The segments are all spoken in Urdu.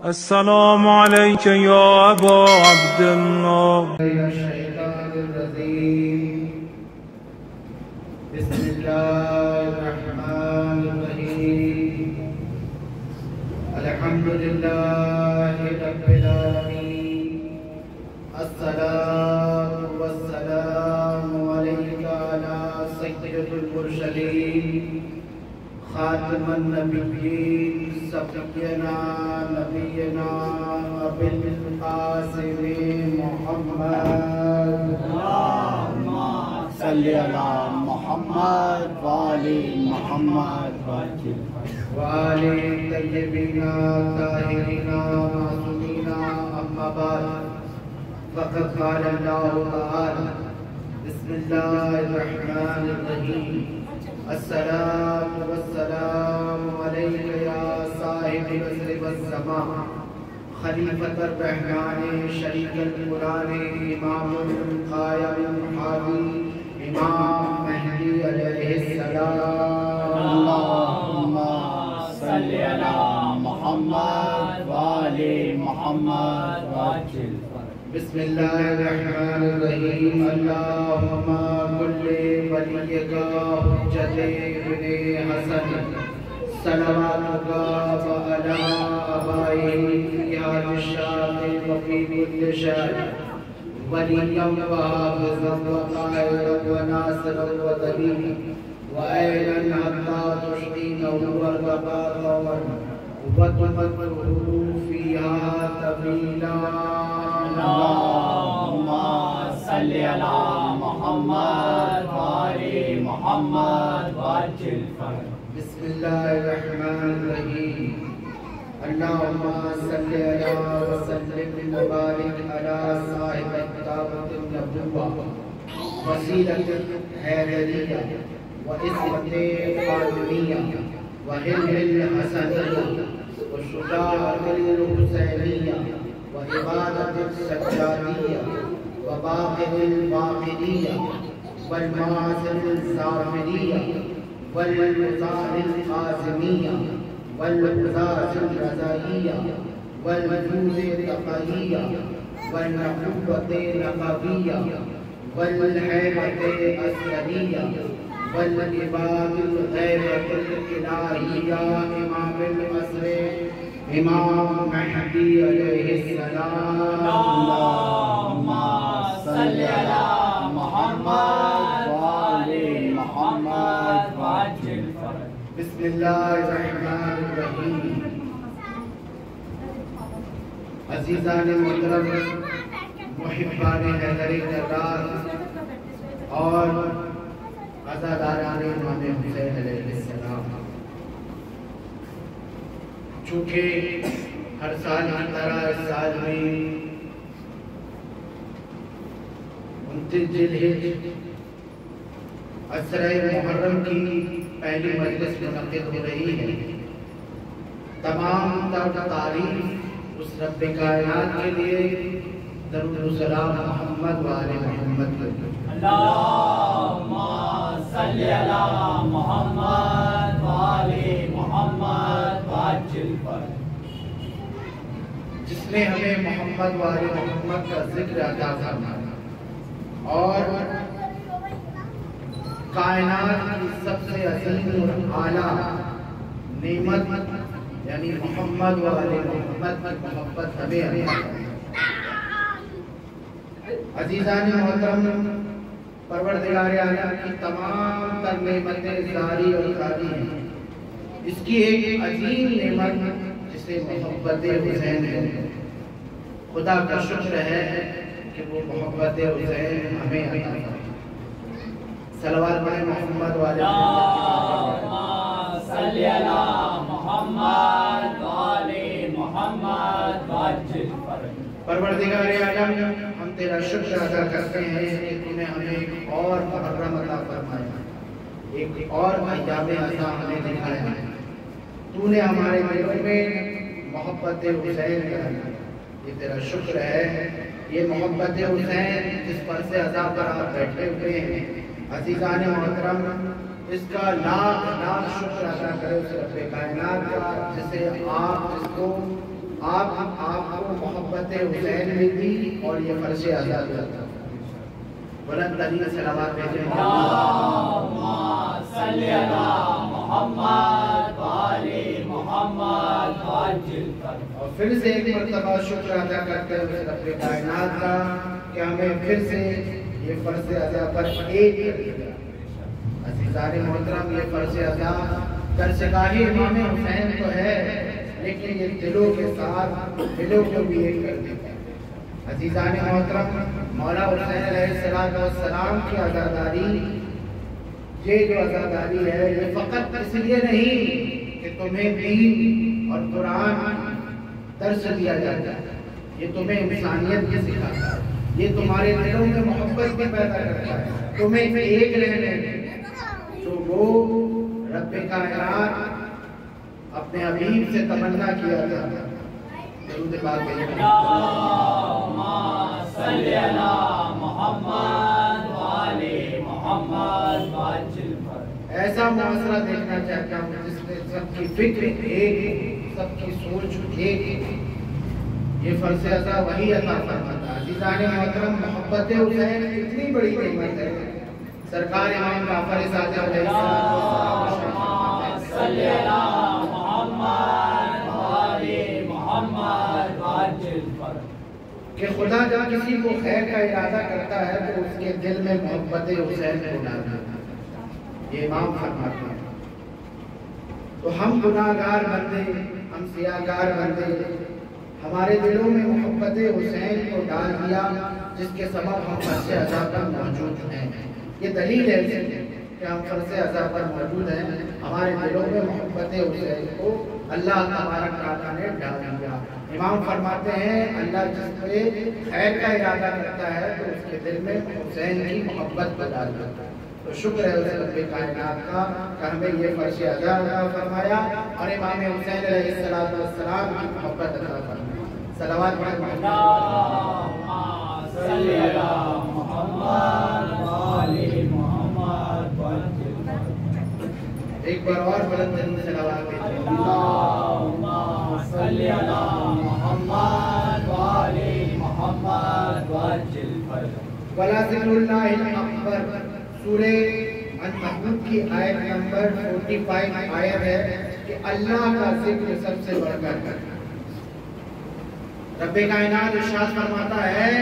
السلام عليك يا أبا عبد الله. الشيطان الرجيم. بسم الله الرحمن الرحيم. الحمد لله رب العالمين. الصلاة والسلام عليك على سيد المرسلين خاتم النبيين سيدنا نبينا أبي القاسم محمد. اللهم صل على محمد وآل محمد وآل طيبين طاهرين معصومين. أما بعد فقد قال الله تعالى بسم الله الرحمن الرحيم. السلام والسلام عليك يا صاحب العصر والزمان خلیفۃ الرحمن شریک القرآن امام القائم حاوی امام مہدی علیہ السلام. اللهم صل على محمد وآل محمد وعجل. بسم اللہ الرحمن الرحیم. اللہم کل ولیک حجت ابن حسن صلواتک وعلی آبائہ فی حال الشام وفی کل شان ولیا وحافظا وقائدا وناصرا ودلیلا وعینا حتی تشقینہ وارتقاطا وتمتعہ فیہا طویلا. اللهم صل على محمد وآل محمد وعجل. بسم اللہ الرحمن الرحیم. اللہم صل علی وسلم وبارک علی صاحب کتابۃ النبوہ وسیلۃ حیدریہ وعصمت فاطمیہ وحلم الحسنیہ وشجاعۃ الحسینیہ وعبادۃ السجادیہ وباقر الباقریہ والمعاصر الزافریہ والمزار القاسمیہ والمزار الرضائیہ والوجود التقیہ والنبوۃ نبویہ والحیبۃ اسریہ والعباد الغیبۃ الالہیہ امام العصر امام مہدی علیہ السلام. اللهم صل على محمد وآل محمد وعجل. بسم اللہ الرحمن الرحیم. عزیزان محترم محبان حیدر کردار اور عزاداران امام حسین علیہ السلام، چونکہ ہر سال کی طرح اس سال میں 29 ذی الحجہ عشرہ محرم کی پہلی مجلس منعقد ہو رہی ہے. تمام تعریف اس رب کائنات کے لیے. درود و سلام محمد و آل محمد. اللهم صل على محمد وآل محمد وعجل. جس نے ہمیں محمد و آل محمد کا ذکر عطا فرمایا اور کائنات کی سب سے عظیم اور اعلیٰ نعمت یعنی محمد و آل محمد کی محبت ہمیں عطا فرمائی. عزیزان محترم، پروردگار عالم کی تمام تر نعمتیں ظاہری اور ذاتی ہیں. اس کی ایک عظیم نعمت جسے محبت حسین ہے. خدا کا شکر ہے کہ وہ محبت حسین ہمیں عطا فرمائی. صلوات پڑھیں محمد والے اللهم صل على محمد وآل محمد وعجل. پروردگار عالم، ہم تیرا شکر ادا کرتے ہیں کہ تو نے ہمیں ایک اور محرم عطا فرمایا، ایک اور ایام عطا ہمیں دکھایا. تو نے ہمارے دلوں میں محبت حسین کرایا. یہ تیرا شکر ہے. یہ محبت حسین جس پر سے عطا پر آپ بیٹھے ہوئے ہیں. عزیزان محترم، اس کا لاکھ لاکھ شکر ادا کرے اس رب کائنات کا جس کو آپ کو محبت حسین ملی اور یہ فرش آزاد ہوتا. بلند ترین صلوات بھیجیں. اللہم صلی علی محمد و آل محمد وعجل فرجہ. اور پھر سے ایک مرتبہ شکر ادا کرتے ہوئے رب کائنات کا کہ ہمیں پھر سے یہ فرض ادا پر ایک کر دیا. عزیزان محترم، یہ فرض ادا درسگاہ امام حسین تو ہے، لیکن یہ دلوں کے ساتھ دلوں کو بھی ایک کر دیتا ہے. عزیزان محترم، مولا حسین علیہ السلام کی عزاداری، یہ جو عزاداری ہے یہ فقط اس لیے نہیں کہ تمہیں دین اور قرآن درس دیا جاتا ہے، یہ تمہیں انسانیت بھی سکھاتا ہے، یہ تمہارے دلوں میں محبت بھی پیدا کرتا ہے، تمہیں ایک رہنے جو وہ رب کائنات اپنے حبیب سے تمنا کیا تھا. درود پاک بھیجیں. اللہم صلی علی محمد و آل محمد وعجل فرجہ. ایسا معاشرہ دیکھنا چاہتا ہوں جس میں سب کی فکر ایک، سب کی سوچ ایک. یہ فرض ادا وہی عطا فرماتا ہے. عزیزان محترم، محبت حسین اتنی بڑی قیمت ہے. سرکار امام جعفر صادق علیہ السلام صلی علی محمد و آل محمد وعجل فرجہ. کہ خدا جب کسی کو خیر کا ارادہ کرتا ہے تو اس کے دل میں محبت حسین کو ڈالتا ہے. یہ امام فرماتے ہیں. تو ہم گناہگار بندے، ہم سیاہگار بندے، ہمارے دلوں میں محبت حسین کو ڈال دیا جس کے سبب ہم فرض ادا پر موجود ہیں. یہ دلیل ہے کہ ہم فرض ادا پر موجود ہیں. ہمارے دلوں میں محبت حسین کو اللہ تبارک تعالیٰ نے ڈال دیا. امام فرماتے ہیں اللہ جس پہ خیر کا ارادہ کرتا ہے تو اس کے دل میں حسین کی محبت کو ڈال دیتا ہے. تو شکر ہے اسے رب کائنات کا کہ ہمیں یہ فرض ادا فرمایا اور امام حسین علیہ السلام کی محبت عطا فرمایا. صلوات پڑھیں. اللہم صلی علی محمد و آل محمد وعجل فرجہ. ایک بار اور بلند ترین صلوات بھیجیں. اللہم صلی علی محمد و آل محمد وعجل فرجہ. وَلَا ذِكْرُ اللَّهِ الْأَكْبَرُ سورہ عنکبوت کی آیت نمبر 45 آیت ہے کہ اللہ کا ذکر سب سے بڑھ کر ہے. رب کائنات ارشاد فرماتا ہے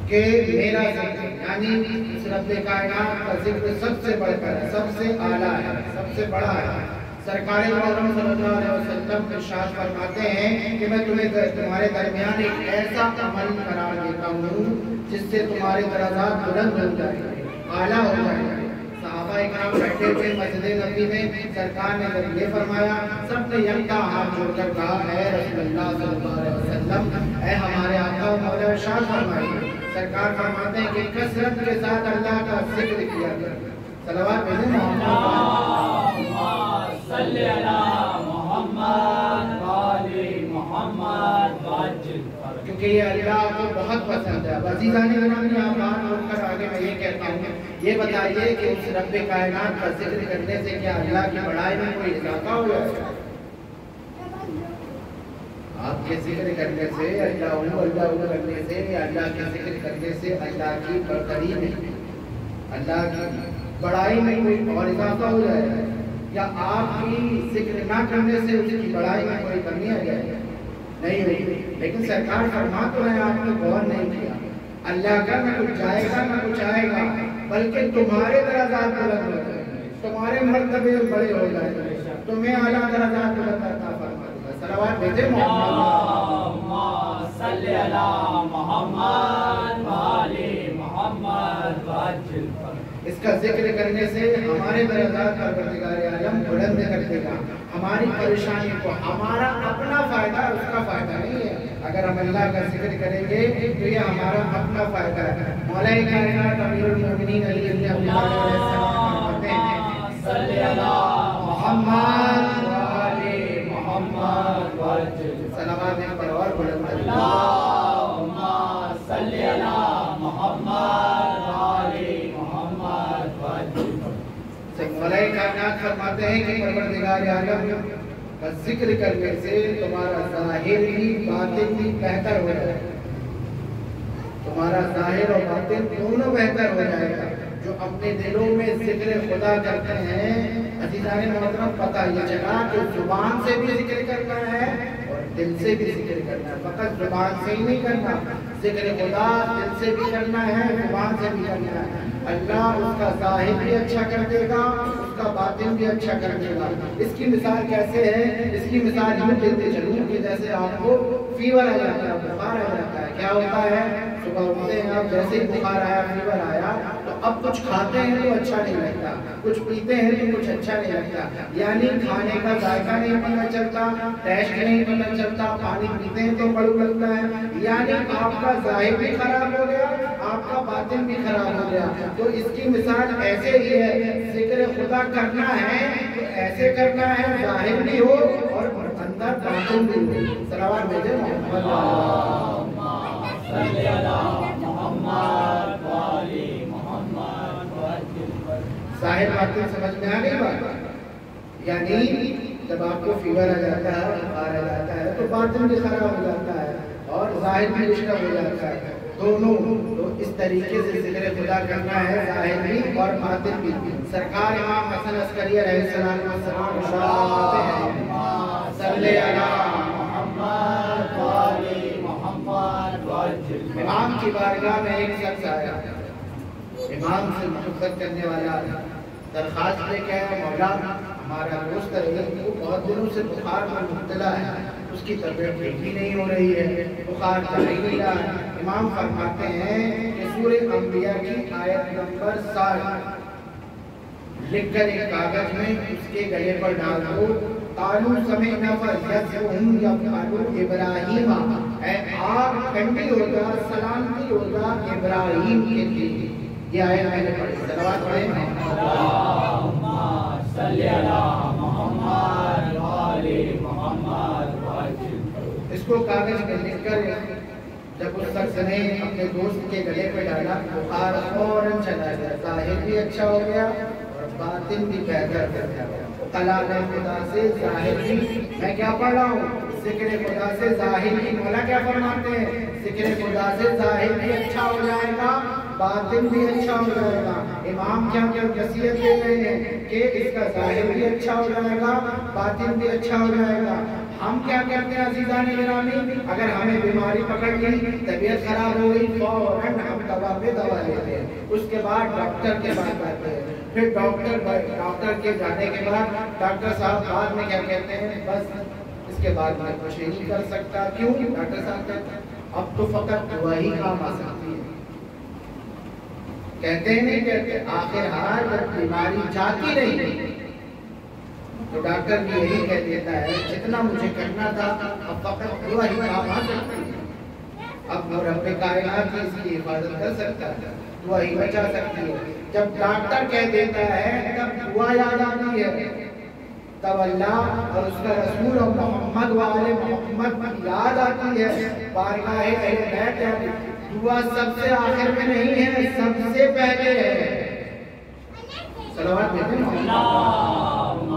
کہ میرا ذکر، یعنی اس رب کائنات کا ذکر سب سے بڑھ کر ہے، سب سے اعلیٰ ہے، سب سے بڑا ہے. سرکار معظم صلی اللہ علیہ وسلم ارشاد فرماتے ہیں کہ میں تمہارے درمیان ایک ایسا عمل قرار دیتا ہوں جس سے تمہارے درجات بلند ہو جائیں گے، اعلیٰ ہو جائیں گے. صحابہ اکرام بیٹھے تھے مسجد نبوی میں. سرکار نے جب یہ فرمایا سب نے یکا ہاتھ جوڑ کر کہا اے رسول اللہ صلی اللہ علیہ وسلم، اے ہمارے آقا و مولا ارشاد فرمائیے. سرکار فرماتے ہیں کہ کثرت کے ساتھ اللہ کا ذکر کیا کریں. صلوات بھیجیں. صلی علی محمد و آل محمد وعجل فرجہ. کیونکہ یہ اللہ کو بہت پسند ہے. عزیزان گرامی، آپ بات روک کر آگے میں یہ کہتا ہوں، یہ بتائیے کہ اس رب کائنات کا ذکر کرنے سے کیا اللہ کی بڑائی میں کوئی اضافہ ہو جائے گا؟ آپ کے ذکر کرنے سے، اللہ کرنے سے، اللہ کے ذکر کرنے سے اللہ کی برتری میں، اللہ کی بڑائی میں کوئی اور اضافہ ہو جائے گا؟ یا آپ کی ذکر نہ کرنے سے اس کی بڑائی میں کوئی کمی آ جائے گا؟ نہیں ہوئی. لیکن سرکار فرما تو ہے، آپ نے غور نہیں کیا. اللہ کا نہ کچھ جائے گا نہ کچھ آئے گا، بلکہ تمہارے درجات بلند ہو جائیں گے، تمہارے مرتبے بڑے ہو جائیں گے، تمہیں اعلیٰ درجات بلند عطا فرما دے گا. صلوات بھیجیں. اللہم صلی علی محمد و آل محمد وعجل فرجہ. اس کا ذکر کرنے سے ہمارے درجات پروردگار عالم بلند کر دے گا. ہماری پریشانی کو، ہمارا اپنا فائدہ اس کا فائدہ نہیں ہے. اگر ہم اللہ کا ذکر کریں گے تو یہ ہمارا اپنا فائدہ ہے. مولا کائنات امیر المومنین علی بن ابی طالب علیہ السلام فرماتے ہیں صلی علی محمد و آل محمد وعجل. صلوات پر اور بلند. اللہم صلی علی محمد و آل محمد وعجل. مولا کائنات فرماتے ہیں کہ پروردگار عالم کا ذکر کرنے سے تمہارا ظاہر بھی باطن بھی بہتر ہو جائے گا، تمہارا ظاہر اور باطن دونوں بہتر ہو جائے گا۔ جو اپنے دلوں میں ذکر خدا کرتے ہیں، عزیزان محترم پتہ یہ چلا کہ زبان سے بھی ذکر کرنا ہے اور دل سے بھی ذکر کرنا ہے، فقط زبان سے ہی نہیں کرنا، ذکر خدا دل سے بھی کرنا ہے، زبان سے بھی کرنا ہے۔ اللہ اس کا ظاہر بھی اچھا کر دے گا، اس کا باطن بھی اچھا کر دے گا۔ اس کی مثال کیسے ہے؟ اس کی مثال یوں دیتے چلوں کہ جیسے آپ کو فیور آ جاتا ہے، بخار آ جاتا ہے، کیا ہوتا ہے؟ صبح اٹھتے ہیں آپ، جیسے ہی بخار آیا، فیور آیا، تو اب کچھ کھاتے ہیں تو اچھا نہیں لگتا، کچھ پیتے ہیں تو کچھ اچھا نہیں لگتا، یعنی کھانے کا ذائقہ نہیں پتہ چلتا، ٹیسٹ نہیں پتہ چلتا، پانی پیتے ہیں تو بڑو لگتا ہے، یعنی آپ کا ظاہر بھی خراب ہو گیا، آپ کا باطن بھی خراب ہو گیا۔ تو اس کی مثال ایسے ہی ہے، ذکر خدا کرنا ہے تو ایسے کرنا ہے ظاہر بھی ہو اور اندر باطن بھی ہو۔ صلوات بھیجیں محمد صلی اللہ محمد والی محمد ظاہر باطن سمجھ میں آ گئی بات؟ یعنی جب آپ کو فیور آ جاتا ہے، بخار آ جاتا ہے تو باطن بھی خراب ہو جاتا ہے اور ظاہر بھی ڈسٹرب ہو جاتا ہے، دونوں۔ تو اس طریقے سے ذکر خدا کرنا ہے، ظاہر بھی اور باطن بھی۔ سرکار امام حسن عسکری علیہ السلام فرماتے ہیں صلی اللہ محمد والی محمد امام کی بارگاہ میں ایک شخص آیا، امام سے محبت کرنے والا، درخواست لے کے آیا، مولا ہمارا دوست ہے، وہ بہت دنوں سے بخار میں مبتلا ہے، اس کی طبیعت ٹھیک بھی نہیں ہو رہی ہے، بخار چل نہیں رہا ہے۔ امام فرماتے ہیں کہ سورہ انبیاء کی آیت نمبر 60 لکھ کر ایک کاغذ میں اس کے گلے پر ڈال دو، قالوا سمعنا فیضعهم یقولوا ابراہیم، اے آگ ٹھنڈی ہو جا، سلامتی ہو جا ابراہیم کے لیے۔ یہ آیت میں نے پڑھی، صلوات پڑھیں اللہم صلی اللہ محمد والی محمد۔ اس کو کاغذ میں لکھ کر جب اس شخص نے اپنے دوست کے گلے پہ ڈالا، بخار فوراً چلا گیا، ظاہر بھی اچھا ہو گیا اور باطن بھی بہتر ہو گیا۔ کلام خدا سے ظاہر بھی، میں کیا پڑھ رہا ہوں؟ ذکر خدا سے ظاہر بھی، مولا کیا فرماتے ہیں؟ ذکر خدا سے ظاہر بھی اچھا ہو جائے گا، باطن بھی اچھا ہو جائے گا۔ امام کیا نصیحت دے رہے ہیں کہ اس کا ظاہر بھی اچھا ہو جائے گا، باطن بھی اچھا ہو جائے گا۔ ہم کیا کرتے ہیں عزیزان گرامی؟ اگر ہمیں بیماری پکڑ لی، طبیعت خراب ہو گئی، فوراً ہم دوا پہ دوا لیتے ہیں، اس کے بعد ڈاکٹر کے پاس جاتے ہیں، پھر ڈاکٹر کے جانے کے بعد ڈاکٹر صاحب بعد میں کیا کہتے ہیں؟ بس اس کے بعد میں کچھ نہیں کر سکتا۔ کیوں؟ ڈاکٹر صاحب کہتے ہیں اب تو فقط دوا ہی کام آ سکتی ہے۔ کہتے ہیں نہیں کہتے؟ آخر ہار جب بیماری جاتی نہیں تو ڈاکٹر بھی یہی کہہ دیتا ہے جتنا مجھے کرنا تھا اب فقط دوا ہی کام آ سکتی ہے، اب رب کائنات اس کی حفاظت کر سکتا ہے، دعا ہی بچا سکتی ہے۔ جب ڈاکٹر کہہ دیتا ہے تب دعا یاد آتی ہے، تب اللہ اور اس کا رسول اور محمد والے محمد کی یاد آتی ہے۔ بارگاہ اہل بیت ہے، دعا سب سے آخر میں نہیں ہے، سب سے پہلے ہے۔ صلوات بھیجیں اللہم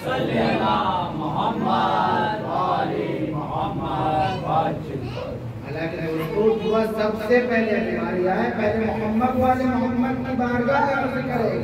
صلی اللہ محمد والی محمد وجل۔ حالانکہ دوستو دعا سب سے پہلے بیماری آئے پہلے محمد والے محمد کی بارگاہ میں عرض کرے،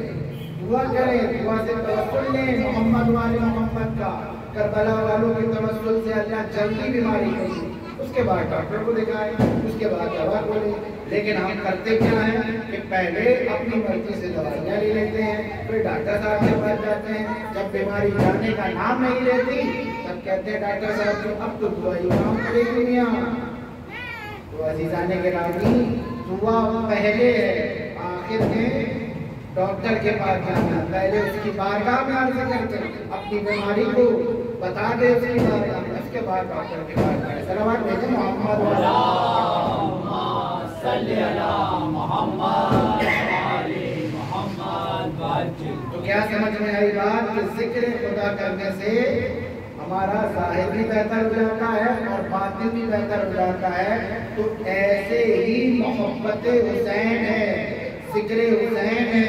دعا کرے، دعا سے توسل لیں محمد والے محمد کا، کربلا والوں کے توسل سے اللہ جلدی بیماری کرے، اس کے بعد ڈاکٹر کو دکھائے، اس کے بعد دوا کو لے۔ لیکن ہم کرتے کیا ہیں کہ پہلے اپنی مرضی سے دوائیاں لے لیتے ہیں، پھر ڈاکٹر صاحب کے پاس جاتے ہیں، جب بیماری جانے کا نام نہیں لیتی تب کہتے ہیں ڈاکٹر صاحب کو اب تو دوائی کام کرے گی میاں۔ تو عزیزان گرامی دعا پہلے ہے، آخر میں ڈاکٹر کے پاس جانا، پہلے اس کی بارگاہ میں عرض کرتے اپنی بیماری کو بتا دے اس کی بارگاہ میں، اس کے بعد ڈاکٹر کے پاس جائے۔ صلوات بھیجیں محمد صلی اللہ محمد والی محمد وجل۔ تو کیا سمجھ میں آئی بات کہ ذکر خدا کرنے سے ہمارا ظاہر بھی بہتر ہو جاتا ہے اور باطن بھی بہتر ہو جاتا ہے۔ تو ایسے ہی محبت حسین ہے، ذکر حسین ہے،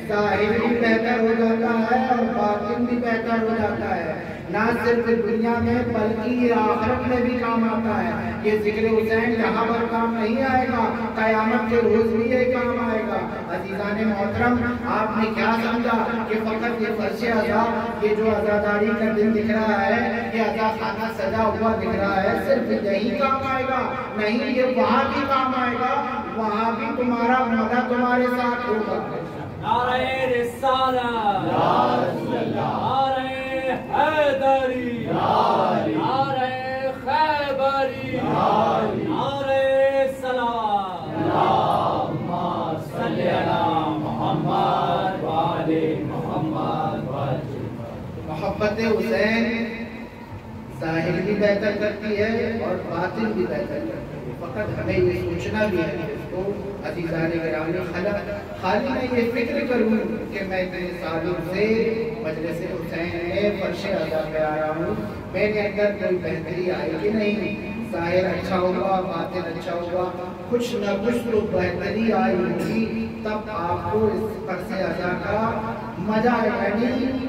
ظاہر بھی بہتر ہو جاتا ہے اور باطن بھی بہتر ہو جاتا ہے۔ نہ صرف دنیا میں بلکہ آخرت میں بھی کام آتا ہے. یہ ذکر حسین یہاں پر کام نہیں آئے گا, قیامت کے روز بھی یہ کام آئے گا. عزیزان محترم, آپ نے کیا سمجھا کہ فقط یہ فرش عزا, یہ جو عزاداری کا دن دکھ رہا ہے, یہ عزا خانہ سجا ہوا دکھ رہا ہے, صرف یہی کام آئے گا؟ نہیں, یہ وہاں بھی کام آئے گا, وہاں بھی تمہارا مدد تمہارے ساتھ ہوگا. نعرہ رسالت یا رسول اللہ, نعرہ حیدری نعرہ خیبری نعرہ صلوات اللہم صلی علی محمد وآل محمد. محبت حسین ظاہر بھی بہتر کرتی ہے اور باطن بھی بہتر کرتی ہے. فقط ہمیں یہ سوچنا بھی ہے کہ اس کو عزیزان گرامی خالی میں یہ فکر کروں کہ میں اتنے سالوں سے مجلس حسین میں فرش عزا پہ آیا ہوں, میرے اندر کوئی بہتری آئی کہ نہیں. ظاہر اچھا ہوا, باطن اچھا ہوا, کچھ نہ کچھ تو بہتری آئی ہوگی, تب آپ کو اس فرش عزا کا مزہ آئے گا,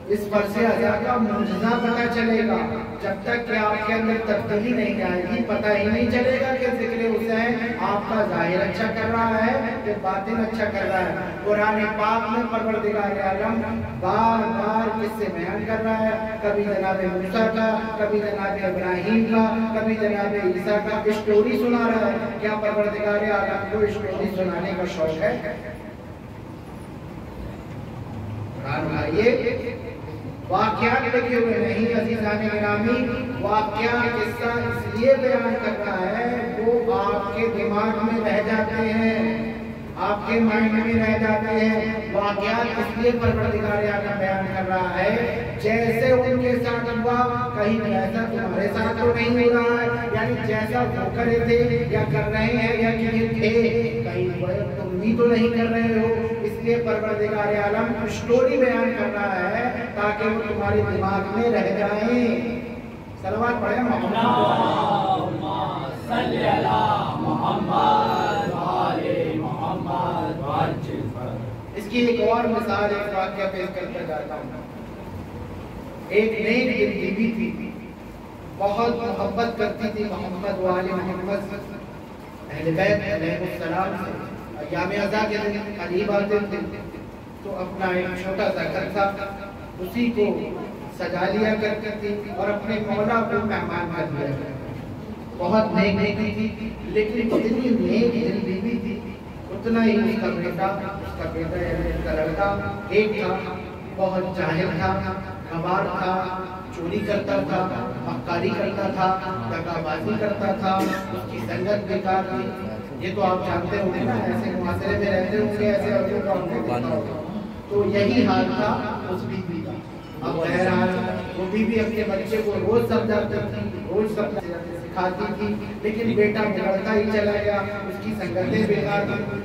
اس فرش عزا کا معجزہ پتہ چلے گا. جب تک کہ آپ کے اندر تبدیلی نہیں آئے گی, پتہ ہی نہیں چلے گا کہ ذکر حسین آپ کا ظاہر اچھا کر رہا ہے کہ باطن اچھا کر رہا ہے. قرآن پاک میں پروردگار عالم بار بار قصے بیان کر رہا ہے, کبھی جناب موسیٰ کا, کبھی جناب ابراہیم کا, کبھی جناب عیسیٰ کا اسٹوری سنا رہا ہے. کیا پروردگار عالم کو اسٹوری سنانے کا شوق ہے؟ قرآن آئیے واقعات لکھے ہوئے نہیں عزیزان گرامی, واقعات قصہ اس لیے بیان کر رہا ہے وہ آپ کے دماغ میں رہ جاتے ہیں, آپ کے مائنڈ میں رہ جاتے ہیں. واقعات اس لیے پروردگار عالم بیان کر رہا ہے جیسے ان کے ساتھ ہوا, کہیں ایسا تمہارے ساتھ تو نہیں ہو رہا ہے, یعنی جیسا وہ کرے تھے یا کر رہے ہیں یا کیے تھے, کہیں تم بھی تو نہیں کر رہے ہو. اس لیے پروردگار عالم اسٹوری بیان کر رہا ہے تاکہ وہ تمہارے دماغ میں رہ جائیں. صلوات پڑھیں اللہم صلی علی محمد وآل محمد. اس کی ایک اور مثال, ایک واقعہ پیش کرتا جاتا ہوں. ایک نیک دل بیوی تھی, بہت محبت کرتی تھی محمد وآل محمد, اہل بیت علیہ السلام سے. ایام عزا کے دن قریب آتے تھے تو اپنا ایک چھوٹا سا گھر تھا, اسی کو سجا لیا کرتی تھی اور اپنے مولا کو مہمان کر دیا کرتی. بہت نیک بیوی تھی, لیکن جتنی نیک دل بیوی تھی اتنا ہی اس کا بیٹا یعنی اس کا لڑکا ایک تھا, بہت جاہل تھا, غبار تھا, چوری کرتا تھا, مکاری کرتا تھا, دغا بازی کرتا تھا, اس کی سنگت بیکار تھی. یہ تو آپ جانتے ہوں گے نا, ایسے معاشرے میں رہتے ہوں گے, ایسے عورتوں کا ہم نے دیکھا ہوگا. تو یہی حال تھا اس بیوی کا. اب بہرحال وہ بیوی اپنے بچے کو روز سمجھاتی تھی, روز سکھاتی تھی, لیکن بیٹا بگڑتا ہی چلا گیا, اس کی سنگتیں بیکار تھیں.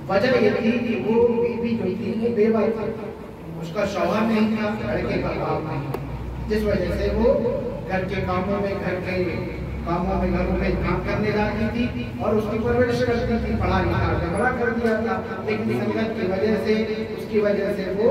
وجہ یہ تھی کہ وہ بیوی جو تھی وہ بیوہ تھی, اس کا شوہر نہیں تھا, لڑکے کا کام نہیں, جس وجہ سے وہ گھر کے کاموں میں گھروں میں کام کرنے جاتی تھی اور اس کی پرورش کرتی تھی. پڑھا لکھا کے بڑا کر دیا تھا, لیکن سنگت کی وجہ سے, اس کی وجہ سے وہ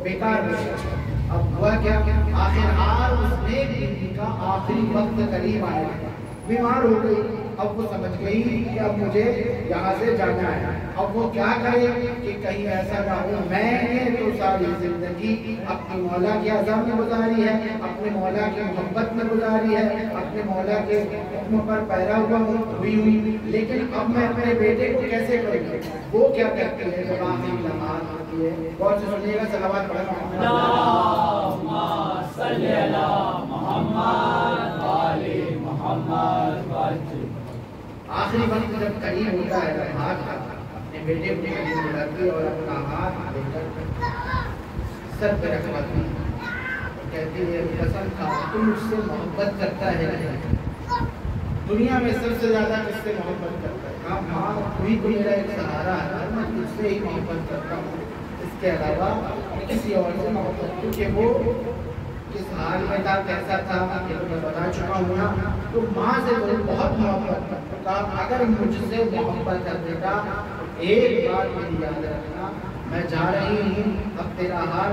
بیکار ہو گیا. اب ہوا کیا, آخر اس نیک بیوی کا آخری وقت قریب آیا, بیمار ہو گئی. اب وہ سمجھ گئی کہ اب مجھے یہاں سے جانا ہے. اب وہ کیا کرے کہ کہیں ایسا نہ ہو, میں نے تو ساری زندگی اپنی مولا کی عزا میں گزاری ہے, اپنے مولا کی محبت میں گزاری ہے, اپنے مولا کے حکم پر پیرا ہوئی ہوئی, لیکن اب میں اپنے بیٹے کو کیسے کروں. وہ کیا کہتے ہیں جب آخری لمحات ہوتی ہے, غور سے سنیے گا, صلوات پڑھیں. اللہم صلی علی محمد وآل محمد. آخری وقت جب قریب ہوتا ہے, جب ہاتھ اپنے بیٹے کو قریب بلاتی اور اپنا ہاتھ لے کر سر پہ رکھواتی اور کہتی ہے قسم کھا تو مجھ سے محبت کرتا ہے, دنیا میں سب سے زیادہ کس سے محبت کرتا ہے. ہاں ماں کوئی تو میرا ایک سہارا ہے, میں تجھ سے ہی محبت کرتا ہوں, اس کے علاوہ کسی اور سے محبت, کیونکہ وہ کس حال میں تھا, کیسا تھا, یہ تو میں بتا چکا ہوں نا. تو ماں سے بہت محبت کرتا, اگر مجھ سے محبت کر دیتا ایک بات میری یاد رکھنا, میں جا رہی ہوں, اب تیرا حال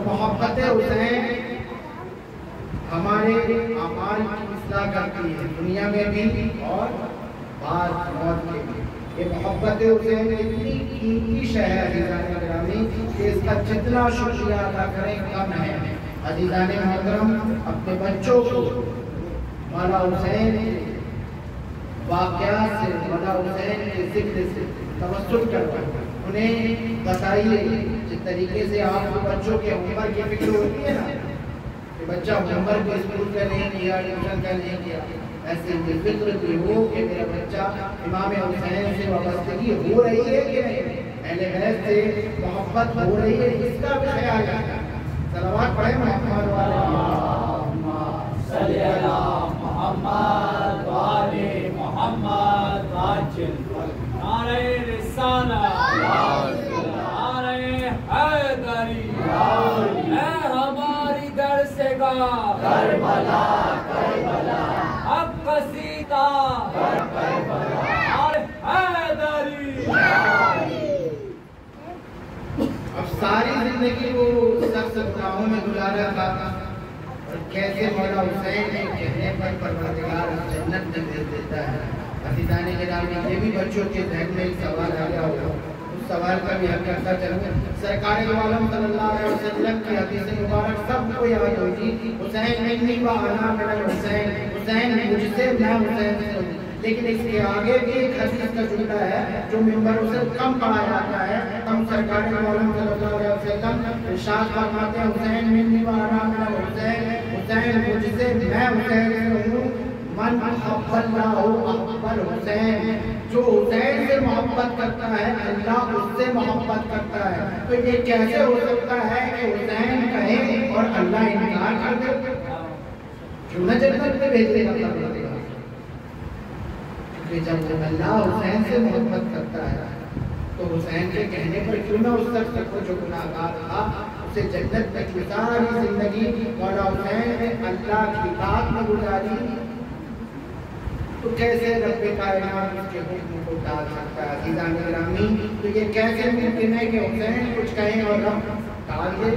تو محبت حسین ہمارے اعمال کی اصلاح کرتی ہے، دنیا میں بھی اور بعد موت میں بھی۔ یہ محبت حسین اتنی قیمتی شے ہے عزیزان گرامی کہ اس کا جتنا شکریہ ادا کریں کم ہے۔ عزیزان محترم، اپنے بچوں کو مولا حسین کے واقعات سے، مولا حسین کے ذکر سے توسل کروائیں، انہیں بتائیے جس طریقے سے آپ کو بچوں کے عمر کی فکر ہوتی ہے نا کہ بچہ عمر کو اسکول کا نہیں کیا، ٹیوشن کا نہیں کیا، ایسے یہ فکر بھی ہو کہ میرا بچہ امام حسین سے وابستگی ہو رہی ہے کہ نہیں، اہل بیت سے محبت ہو رہی ہے، اس کا بھی خیال رکھنا۔ صلوات پڑھیں محمد والے صلی اللہ محمد والے محمد واجل نعرہ رسالہ نعرہ حیدری اے ہماری درس گاہ کربلا کربلا حق قصیدہ کربلا نعرہ حیدری۔ اب ساری زندگی وہ سخت گناہوں میں گزارا تھا، اور کیسے مولا حسین کے کہنے پر پروردگار جنت میں بھیج دیتا ہے۔ عزیزان گرامی، یہ بھی بچوں کے ذہن میں ایک سوال آ گیا ہوگا، اس سوال کا بھی حل کرتا چلوں۔ سرکار دو عالم صلی اللہ علیہ وسلم کی حدیث مبارک سب کو یاد ہوگی، حسین منی و انا من الحسین، حسین مجھ سے میں حسین سے ہوں۔ لیکن اس کے آگے بھی ایک حدیث کا جملہ ہے جو منبروں سے کم پڑھا جاتا ہے۔ ہم سرکار دو عالم صلی اللہ علیہ وسلم ارشاد فرماتے ہیں، حسین منی و انا من الحسین، حسین مجھ سے میں حسین سے ہوں۔ من احب اللہ احب الحسین، جو حسین سے محبت کرتا ہے اللہ اس سے محبت کرتا ہے۔ تو یہ کیسے ہو سکتا ہے کہ حسین کہے اور اللہ انکار کر دے؟ کیوں نہ جنت میں بھیج دے گا پروردگار؟ کیونکہ جب اللہ حسین سے محبت کرتا ہے تو حسین کے کہنے پر کیوں نہ اس شخص کو جو گناہگار تھا اسے جنت تک کی ساری زندگی مولا حسین نے اللہ کی اطاعت میں گزاری، تو کیسے رب کائنات اس کے حکم کو ٹال سکتا ہے؟ عزیزان گرامی، تو یہ کیسے ممکن ہے کہ حسین کچھ کہیں اور رب ٹال دے؟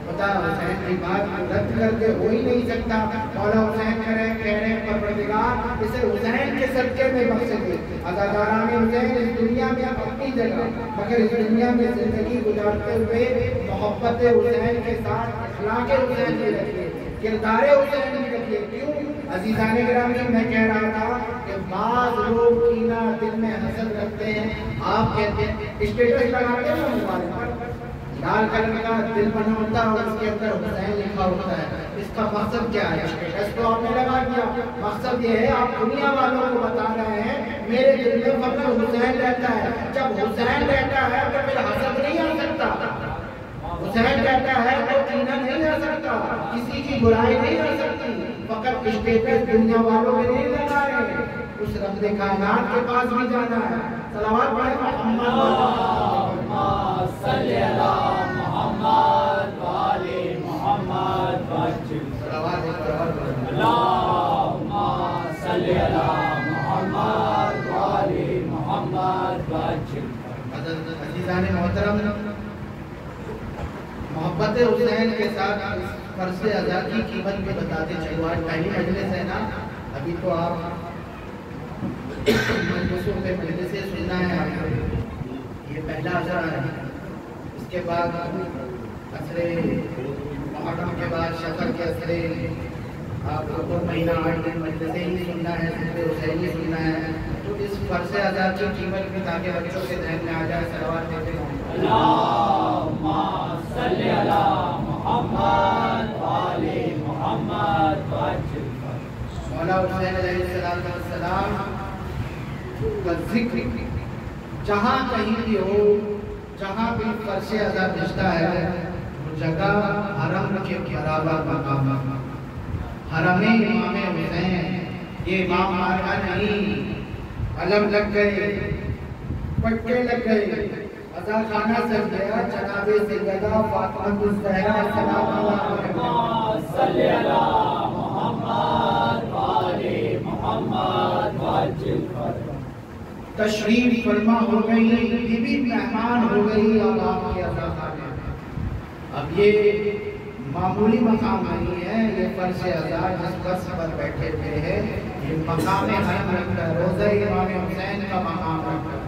خدا حسین کی بات کو رد کر دے، ہو ہی نہیں سکتا۔ مولا حسین کہہ رہے ہیں پروردگار اسے حسین کے صدقے میں بخش دے۔ عزاداران حسین اس دنیا میں اپنی جگہ، مگر اس دنیا میں زندگی گزارتے ہوئے محبت حسین کے ساتھ اخلاق حسین بھی رکھیے، کردار حسین بھی رکھیے۔ کیوں عزیزان گرامی؟ میں کہہ رہا تھا کہ بعض لوگ کینہ دل میں حسد رکھتے ہیں۔ آپ کہتے ہیں اسٹیٹس لگاتے ہیں نا موبائل پر، لال کلر کا دل بنا ہوتا ہے اور اس کے اندر حسین لکھا ہوتا ہے، اس کا مقصد کیا ہے؟ اسٹیٹس تو آپ نے لگا دیا، مقصد یہ ہے آپ دنیا والوں کو بتا رہے ہیں میرے دل میں فقط حسین رہتا ہے۔ جب حسین رہتا ہے تو پھر حسد نہیں آ سکتا، حسین رہتا ہے تو کینہ نہیں آ سکتا، کسی کی برائی نہیں آ سکتی۔ فقط اسٹیٹس دنیا والوں میں نہیں لگا رہے، اس رب کائنات کے پاس بھی جانا ہے۔ صلوات پڑھیں محمد صلی اللہ محمد والے محمد واجل صلوات اللہم صلی اللہ محمد والے محمد واجل۔ عزیزان محترم، محبت حسین کے ساتھ فرض ادا کی قیمت بھی بتاتے چلو۔ آج پہلی مجلس ہے نا، ابھی تو آپ مجلسوں پہ مجلسیں سننا ہے آپ کو، یہ پہلا اثر ہے۔ اس کے بعد عصر محرم کے بعد شفر کے عصر آپ کو 2 مہینہ 8 دن مجلسیں ہی سننا ہے، ذکر حسین ہی سننا ہے۔ تو اس فرض ادا کی قیمت بھی تاکہ بچوں کے ذہن میں آ جائے۔ صلوات دیتے ہیں اللہم صلی اللہ محمد والے محمد واجل۔ مولا حسین علیہ السلام کا ذکر جہاں کہیں بھی ہو، جہاں بھی فرض ادا رشتہ ہے، وہ جگہ حرم کے برابر مقام ہے۔ حرم امام حسین، یہ امام مارکا نہیں، علم لگ گئے، پٹکے لگ گئے، عزا خانہ سج گیا جناب سیدہ فاطمہ الزہرا سلام اللہ صلی اللہ محمد والے محمد واجل۔ تشریف فرما ہو گئی، بی بی مہمان ہو گئی اب آپ کے عزا خانے۔ اب یہ معمولی مقام نہیں ہے، یہ فرش ازا جس فرش پر بیٹھے ہوئے ہیں، یہ مقام حرم رکھ کر روضہ امام حسین کا مقام رکھ کر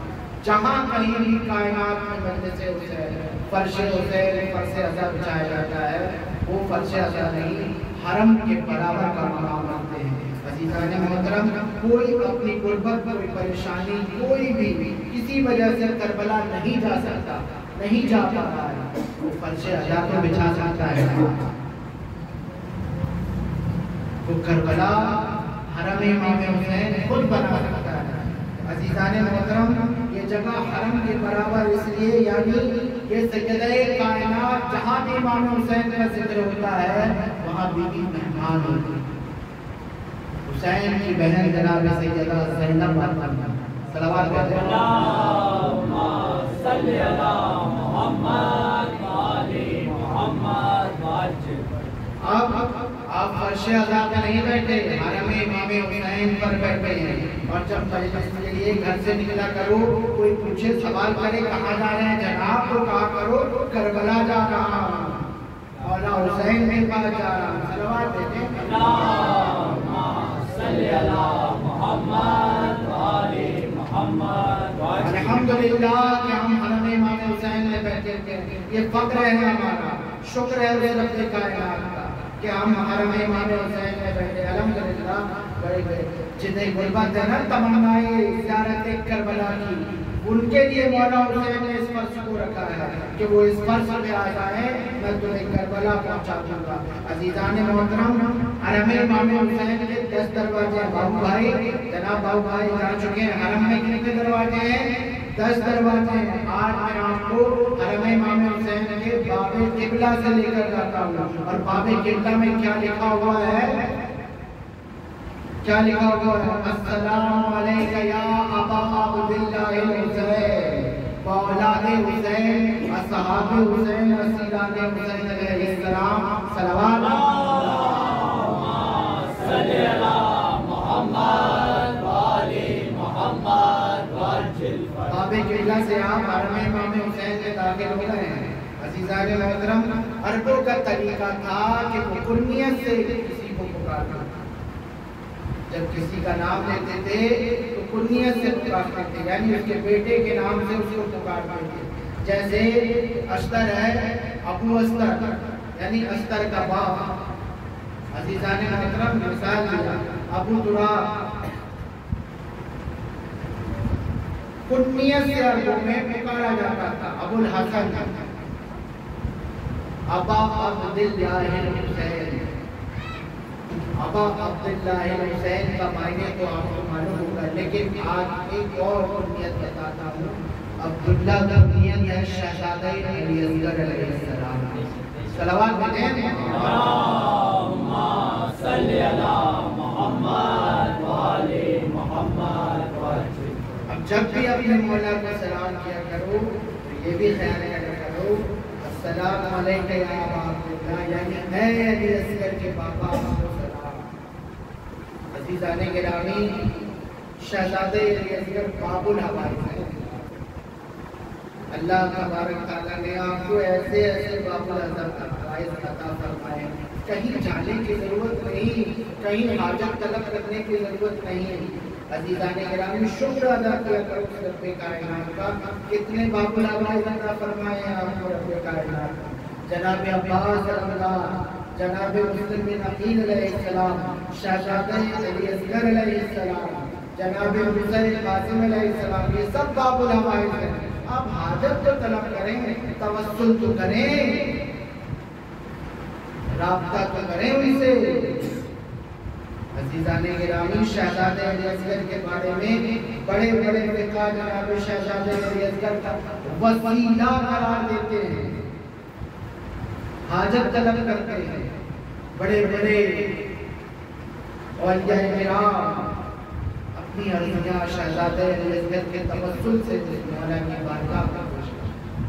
جہاں کہیں بھی کائنات میں مجلس حسین فرش حسین فرش ازا بچھایا جاتا ہے، وہ فرش ازا نہیں حرم کے برابر کا مقام رکھتے ہیں۔ عزیزان محترم، کوئی اپنی غربت، کوئی پریشانی، کوئی بھی کسی وجہ سے کربلا نہیں جا سکتا، نہیں جا پا رہا ہے، وہ فرش ازا تو بچھا سکتا ہے۔ وہ کربلا حرم امام حسین خود بنا سکتا ہے۔ عزیزان محترم، یہ جگہ حرم کے برابر اس لیے، یعنی یہ سیدہ کائنات جہاں بھی امام حسین کا ذکر ہوتا ہے وہاں بی بی مہمان ہوتی ہے۔ حسین کی بہن جناب سیدہ زینب صلوات اللہم صلی علی محمد وآل محمد وعجل۔ آپ فرش ازا پہ نہیں بیٹھے، حرم امام حسین پر بیٹھے ہیں، اور جب مجلس کے لیے گھر سے نکلا کرو، کوئی پوچھے سوال کرے کہاں جا رہے ہیں جناب، تو کہا کرو کربلا جا رہا ہوں، مولا حسین کے پاس جا رہا ہوں۔ صلوات دیتے ہیں۔ اللہم صلی علی محمد وآل محمد وعجل۔ الحمدللہ کہ ہم حرم امام حسین میں بیٹھے تھے، یہ فخر ہے ہمارا، شکر ہے رب کائنات کا کہ ہم حرم امام حسین میں بیٹھے۔ الحمدللہ بڑے جتنے غربت ہے نا تمنائیں زیارت کربلا کی، ان کے لیے مولا حسین نے اس فرش کو رکھا ہے کہ وہ اس فرش پہ آ جائیں، میں تمہیں کربلا پہنچا دوں گا۔ عزیزان محترم، حرم امام حسین کے 10 دروازے ہیں۔ بابو بھائی، جناب بابو بھائی جا چکے ہیں، حرم میں کتنے دروازے ہیں؟ 10 دروازے ہیں۔ آج میں آپ کو حرم امام حسین کے باب قبلہ سے لے کر جاتا ہوں، اور باب قبلہ میں کیا لکھا ہوا ہے؟ کیا لکھا ہوا ہے؟ السلام علیکہ یا ابا عبداللہ الحسین و اولاد حسین اصحاب حسین اسیران حسین علیہ السلام۔ صلوات اللہم صلی علی محمد وآل محمد وعجل۔ باب قبلہ سے آپ حرم امام حسین میں داخل ہو رہے ہیں۔ عزیزان محترم، عربوں کا طریقہ تھا کہ وہ کنیت سے کسی کو پکارنا، جب کسی کا نام لیتے تھے تو کنیت سے پکارتے تھے، یعنی اس کے بیٹے کے نام سے اس کو پکارتے تھے۔ جیسے اشتر ہے، ابو اشتر، یعنی اشتر کا باپ۔ عزیزان محترم، مثال دیا ابو تراب، کنیت سے عربوں میں پکارا جاتا تھا۔ ابو الحسن، ابا عبداللہ الحسین، ابا عبداللہ الحسین کا معنی تو آپ کو معلوم ہوگا، لیکن آج ایک اور کنیت بتاتا ہوں۔ عبداللہ کا کنیت ہے شہزادہ علی اصغر علیہ السلام۔ صلوات دیتے ہیں۔ اللہم صلی علی محمد وآل محمد وعجل۔ اب جب بھی اپنے مولا کو سلام کیا کرو تو یہ بھی خیال رکھا کرو السلام علیکہ یا ابا عبداللہ، یعنی اے علی اصغر کے پاپا کو سلام۔ عزیزان گرامی، شہزادہ علی اصغر باب الحوائج ہیں۔ اللہ تبارک تعالیٰ نے آپ کو ایسے ایسے باب الحوائج عطا فرمائے، کہیں جانے کی ضرورت نہیں، کہیں حاجت طلب کرنے کی ضرورت نہیں۔ عزیزان گرامی، شکر ادا کیا کرو رب کائنات کا، کتنے باب الحوائج عطا فرمائے ہیں آپ کو رب کائنات۔ جناب عباس اللہ، جناب مسلم بن عقیل علیہ السلام، شہزادہ علی اصغر علیہ السلام، جناب حسین قاسم علیہ السلام، یہ سب باب الحوائج ہیں۔ آپ حاجت تو طلب کریں، توسل تو کریں، رابطہ تو کریں ان سے۔ عزیزان گرامی، شہزادہ علی اصغر کے بارے میں بڑے بڑے فقہ جناب شہزادہ علی اصغر کا وسیلہ قرار دیتے ہیں، حاجت طلب کرتے ہیں۔ بڑے بڑے اولیاء کرام اپنی عرضیاں شہزادہ علی اصغر کے توسل سے مولا کی بارگاہ میں پیش کرتے ہیں۔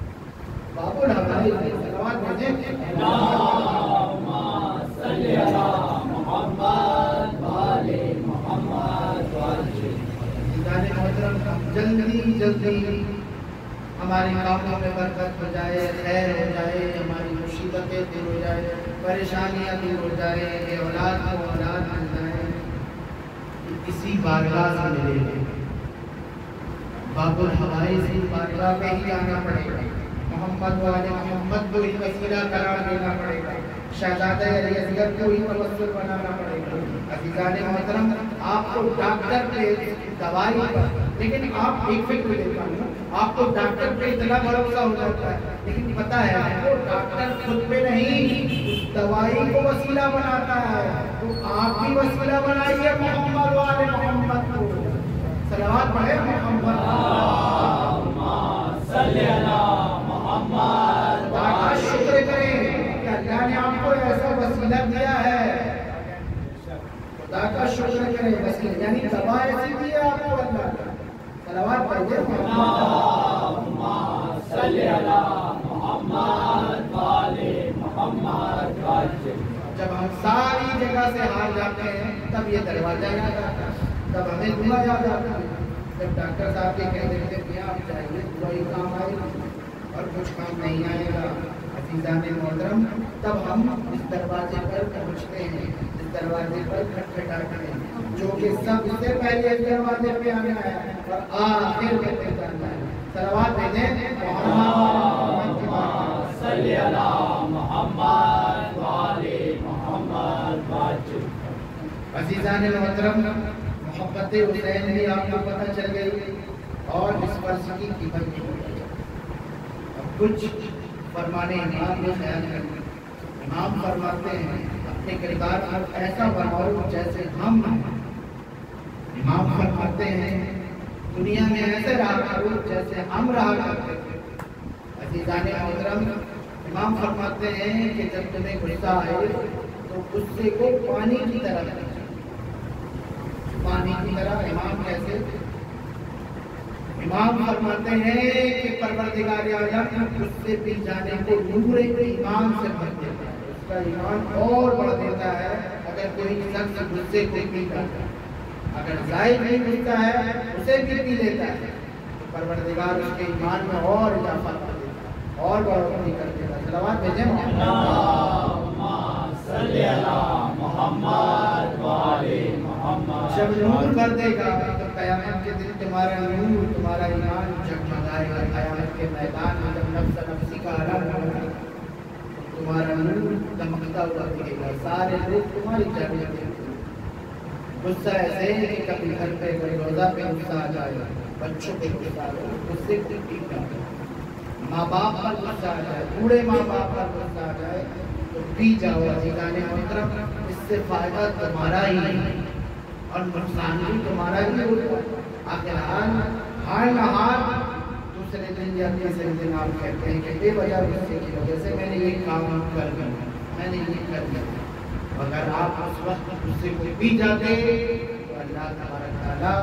باب الحوائج صلوات دیتے ہیں۔ اللہم صلی علی محمد وآل محمد وعجل۔ عزیزان محترم، جلدی جلدی ہمارے کاموں میں برکت ہو جائے، خیر ہو جائے، ہماری مصیبتیں دور ہو جائے۔ پریشانیاں دور ہو جائیں، کہ اولاد کو اولاد مل جائے، اسی بارگاہ سے ملے گی۔ باب الحوائج کی بارگاہ پہ ہی آنا پڑے گا، محمد والے محمد کو ہی وسیلہ قرار دینا پڑے گا، شہزادہ علی اصغر کو ہی توسل بنانا پڑے گا۔ عزیزان محترم، آپ کو ڈاکٹر پہ دوائی پر، لیکن آپ ایک فکر دیتا ہوں، آپ کو ڈاکٹر پہ اتنا بھروسہ ہو جاتا ہے، لیکن پتہ ہے وہ ڈاکٹر خود پہ نہیں، اس دوائی کو وسیلہ بناتا ہے، تو آپ بھی وسیلہ بنائیے محمد والے محمد کو۔ صلوات پڑھے محمد صلی اللہ محمد، خدا کا شکر کریں کہ اللہ نے آپ کو ایسا وسیلہ دیا ہے، خدا کا شکر کریں، وسیلہ یعنی دوا ایسی دی ہے آپ کو اللہ کا۔ صلوات پڑھے اللہم صلی اللہ محمد والے محمد واجب۔ جب ہم ساری جگہ سے ہار جاتے ہیں تب یہ دروازہ یاد آتا ہے، تب ہمیں دعا یاد آتا ہے۔ جب ڈاکٹر صاحب کے کہہ دیتے ہیں کہ آپ چاہیے دعائی کام آئے گی اور کچھ کام نہیں آئے گا، عزیزان محترم، تب ہم اس دروازے پر پہنچتے ہیں، اس دروازے پر کھٹکھٹاتے ہیں، جو کہ سب سے پہلے اس دروازے پہ آنا ہے اور آخر میں جانا ہے۔ صلوات بھیجیں محمد صلی اللہ محمد والے محمد واجب۔ عزیزان محترم، محبت حسین بھی آپ کو پتہ چل گئی اور اس فرض کی قیمت بھی ہو گئی۔ اب کچھ فرمانے امام میں خیال کریں، امام فرماتے ہیں اپنے کردار کو ایسا بناؤ جیسے ہم ہیں۔ امام فرماتے ہیں دنیا میں ایسے رہا کرو جیسے ہم رہا کرتے تھے۔ عزیزان محترم، امام فرماتے ہیں کہ جب تمہیں غصہ آئے تو غصے کو پانی کی طرح لیجیے۔ پانی کی طرح امام کیسے؟ امام فرماتے ہیں کہ پروردگار عالم غصے پی جانے کو نور ایمان سے بھر دیتا ہے، اس کا ایمان اور بڑھ دیتا ہے اگر کوئی شخص غصے کو پی جاتا ہے۔ اگر ظاہر نہیں ملتا ہے اسے بھی پی لیتا ہے تو پروردگار اس کے ایمان میں اور اضافہ کر دیتا ہے اور بڑھوتری کر دیتا ہے۔ صلوات بھیجیں اللہم صلی اللہ محمد والے محمد۔ جب نور کر دے گا تو قیامت کے دن تمہارا نور، تمہارا ایمان جگمگائے گا۔ قیامت کے میدان میں جب نفس نفسی کا عالم ہوگا تمہارا نور دمکتا ہوا دکھے گا، سارے لوگ تمہاری جانب دیکھیں گے۔ غصہ ایسے ہے کہ کبھی گھر پہ کوئی روزہ پہ غصہ آ جائے، بچوں پہ غصہ آ جائے، غصے کو ٹھیک نہ کرو۔ ماں باپ پر غصہ آ جائے، بوڑھے ماں باپ پر غصہ آ جائے تو پی جاؤ۔ عزیزان محترم، اس سے فائدہ تمہارا ہی ہے اور نقصان بھی تمہارا ہی ہوگا۔ آخر حال نہ حال دوسرے دن یا تیسرے دن آپ کہتے ہیں کہ بے وجہ غصے کی وجہ سے میں نے یہ کام کر دیا، میں نے یہ کر دیا۔ اگر آپ اس وقت غصے کو پی جاتے تو اللہ تبارک تعالیٰ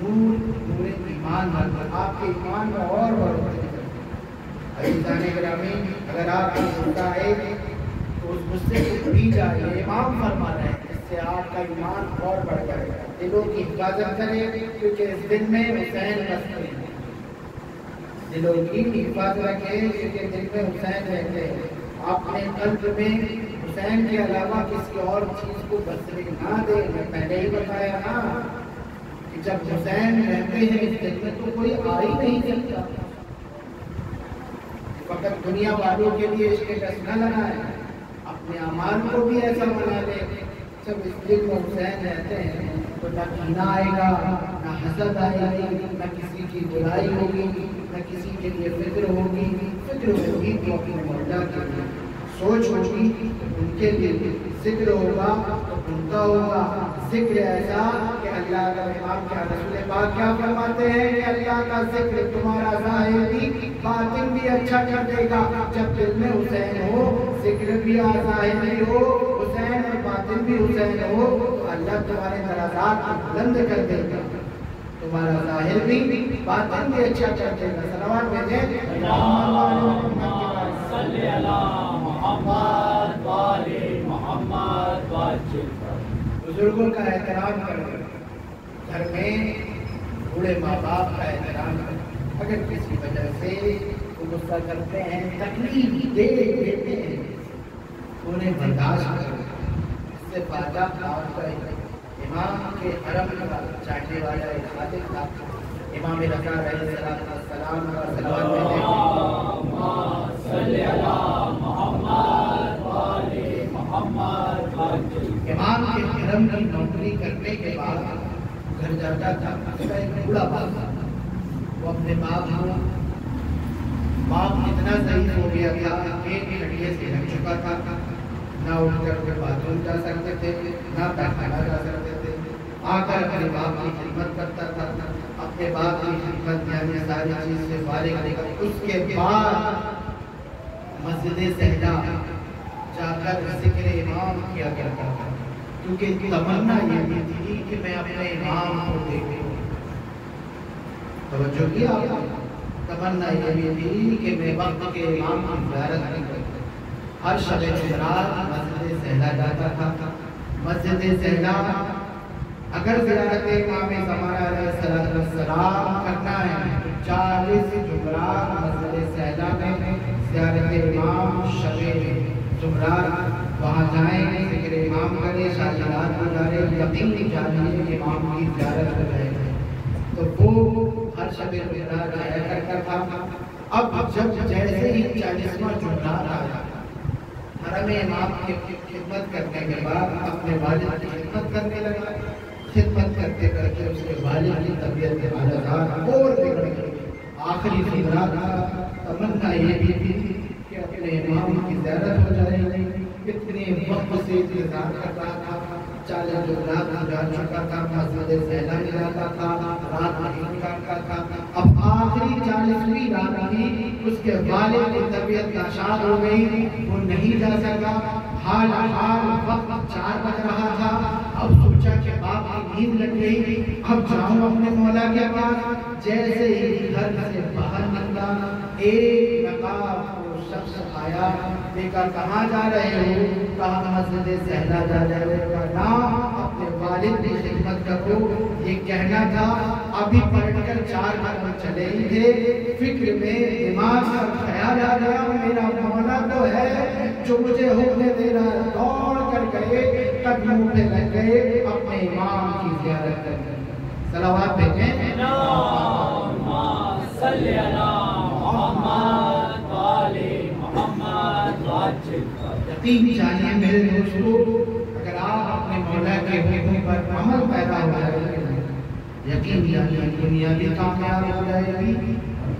نور ایمان آپ کے ایمان میں اور بڑھوتری کرتے۔ عزیزان گرامی، اگر آپ کو غصہ آئے تو اس غصے کو پی جائے، امام فرما رہے ہیں اس سے آپ کا ایمان اور بڑھ جائے گا۔ دلوں کی حفاظت کریں کیونکہ اس دن میں حسین بستے ہیں، دلوں کی حفاظت رکھیں کیونکہ دل میں حسین رہتے ہیں۔ اپنے قلب میں حسین کے علاوہ کسی اور چیز کو بسنے نہ دیں۔ میں پہلے ہی بتایا نا کہ جب حسین رہتے ہیں اس دل میں تو کوئی آ ہی نہیں سکتا۔ فقط دنیا والوں کے لیے اس کے ڈس نہ لگائیں، اپنے اعمال کو بھی ایسا بنا لیں جب اس دل میں حسین رہتے ہیں تو نہ کینہ آئے گا، نہ حسد آئے گی، نہ کسی کی برائی ہوگی، نہ کسی کے لیے فکر ہوگی۔ فکر ہوگی تو اپنے مولا کے لیے، سوچ ہوگی ان کے لیے، ذکر ہوگا تو ان کا ہوگا۔ ذکر ایسا کہ اللہ کا امام کیا رسول پاک کیا فرماتے ہیں کہ اللہ کا ذکر تمہارا ظاہر بھی باطن بھی اچھا کر دے گا۔ جب دل میں حسین ہو، ذکر بھی ظاہر بھی ہو، حسین اور باطن بھی حسین ہو تو اللہ تمہارے درجات کو بلند کر دے گا، تمہارا ظاہر بھی باطن بھی اچھا کر دے گا۔ صلوات بھیجیں صلی اللہ محمد والے محمد واجب۔ بزرگوں کا احترام کریں، گھر میں بوڑھے ماں باپ کا احترام کریں۔ اگر کسی وجہ سے وہ غصہ کرتے ہیں، تکلیف دیتے ہیں، انہیں برداشت کرو، اس سے فائدہ آپ کا امام کے حرم کا چاہنے والا ایک خادم تھا، امام رضا علیہ السلام کا صلوات صلی اللہ محمد والے محمد وسلم۔ امام کے حرم کی نوکری کرنے کے بعد گھر جاتا تھا، اس کا ایک بوڑھا باپ تھا، وہ اپنے باپ اتنا ضعیف ہو گیا تھا، ایک ہڈیے سے لگ چکا تھا، نہ اٹھ کر کے باتھ روم جا سکتے تھے، نہ پیخانہ جا سکتے تھے، آ کر اپنے باپ کی خدمت کرتا تھا، اپنے باپ کی خدمت یعنی ساری چیز سے فارغ ہو کر اس کے بعد مسجد سہلا جا کر ذکر امام کیا کرتا تھا، کیونکہ تمنا یہ بھی تھی کہ میں اپنے امام کو دیکھوں۔ توجہ کیا آپ نے؟ تمنا یہ بھی تھی کہ میں وقت کے امام کی زیارت کروں۔ ہر شب جمعرات مسجد سہلا جاتا تھا۔ مسجد سہلا اگر زیارت امام زمانہ علیہ السلام کرنا ہے تو 40 جمعرات مسجد سہلا میں زیارت امام شب جمعرات وہاں جائیں، ذکر امام کریں، شاہدات گزاریں، یقین جانیے امام کی زیارت ہو جائے گی۔ تو وہ ہر شب جمعرات جایا کرتا تھا۔ اب جب جیسے ہی 40واں جمعرات آیا، حرم امام کی خدمت کرنے کے بعد اپنے والد کی خدمت کرنے لگا۔ خدمت کرتے کرتے اس کے والد کی طبیعت حالات اور بگڑ گئی۔ آخری جمعرات کا تمنا یہ بھی تھی کہ اپنے امام کی زیارت ہو جائے گی۔ اتنے وقت سے انتظار کر رہا تھا، 40 جمعرات گزار چکا تھا، مسجد سہلا میں جاتا تھا، رات نہیں کرتا تھا۔ اب آخری 40ویں رات تھی، اس کے والد کی طبیعت ناشاد ہو گئی، وہ نہیں جا سکا۔ حال وقت 4 بج رہا تھا۔ اب سوچا کہ باپ کی نیند لگ گئی، اب جاؤں اپنے مولا کے پاس۔ جیسے ہی گھر سے باہر نکلا، ایک نقاب شخص آیا، دیکھا کہاں جا رہے ہو؟ کہا مسجد سہلا جا رہے ہو؟ کہا اپنے والد کی خدمت کرو، یہ کہنا تھا۔ ابھی پلٹ کر 4 قدم چلے ہی تھے، فکر میں دماغ کا خیال آ گیا، میرا مولا تو ہے جو مجھے حکم دے رہا ہے۔ دوڑ کر گئے، قدموں پہ لگ گئے، اپنے امام کی زیارت کر گئے۔ صلوات بھیجیں۔ اللہم صلی علی محمد والے محمد وسلم۔ یقین جانیے میرے دوستو، اگر آپ اپنے مولا کے حکم پر عمل پیدا ہو جائے گا، یقین جانیے دنیا بھی کامیاب ہو جائے گی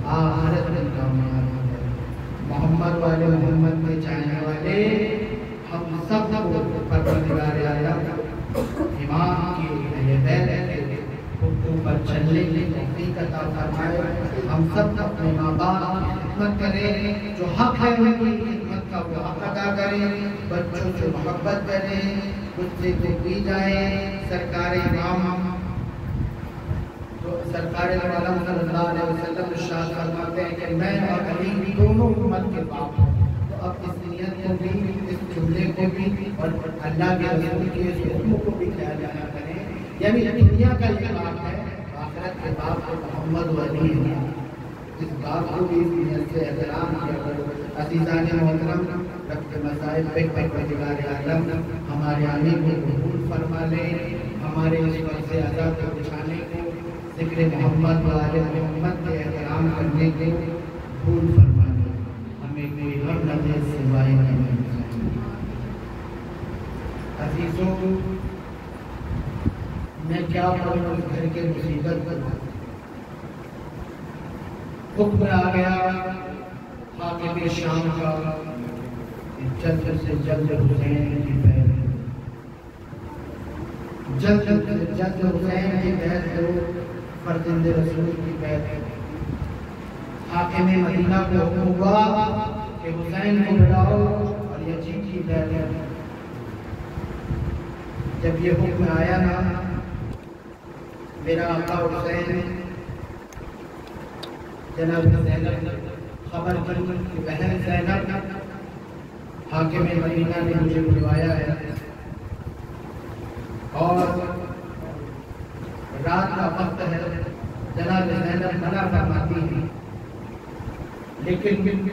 اور آخرت بھی کامیاب ہو جائے گی۔ محمد والے محمد کے چاہنے والے ہم سب کو پروردگار عالم امام کی اہل بیت کے حکم پر چلنے کی توفیق عطا فرمائے۔ ہم سب اپنے ماں باپ کی خدمت کریں، جو حق ہے ان کی خدمت کا وہ حق ادا کریں، بچوں سے محبت کریں، بچے کو پی جائیں۔ سرکار امام سرکار عالم صلی اللہ علیہ وسلم ارشاد فرماتے ہیں کہ میں اور علی دونوں امت کے باپ ہوں۔ تو اب اس نیت کو بھی، اس جملے کو بھی اور اللہ کے رسول کے اس حکم کو بھی خیال جانا کریں، یعنی دنیا کا یہ باپ ہے، آخرت کے باپ کو محمد و علی ہے، اس باپ کو بھی اس نیت سے احترام کیا کرو۔ عزیزان محترم، رب کے مصائب پہ پروردگار عالم ہمارے آنے کو قبول فرما لے، ہمارے اس وقت سے آزاد کو بچھانے کو، ذکر محمد و آل محمد کے احترام کرنے کے قبول فرما لے، ہمیں کوئی غم نہ دے سوائے نعمت۔ عزیزوں، میں کیا پڑھوں اس گھر کے مصیبت پر؟ حکم آ گیا حاکم شام کا، جلد سے جلد حسین کی بیعت، جلد سے جلد حسین کی بیعت کرو، فرزند رسول کی بیعت۔ حاکم مدینہ کو حکم ہوا کہ حسین کو بلاؤ اور یزید کی بیعت کرو۔ جب یہ حکم آیا نا، میرا آقا حسین جناب زینب خبر کی کہ بہن زینب حاکم مدینہ نے مجھے بلوایا ہے اور رات کا وقت ہے، جناب زینب منع فرماتی ہیں، لیکن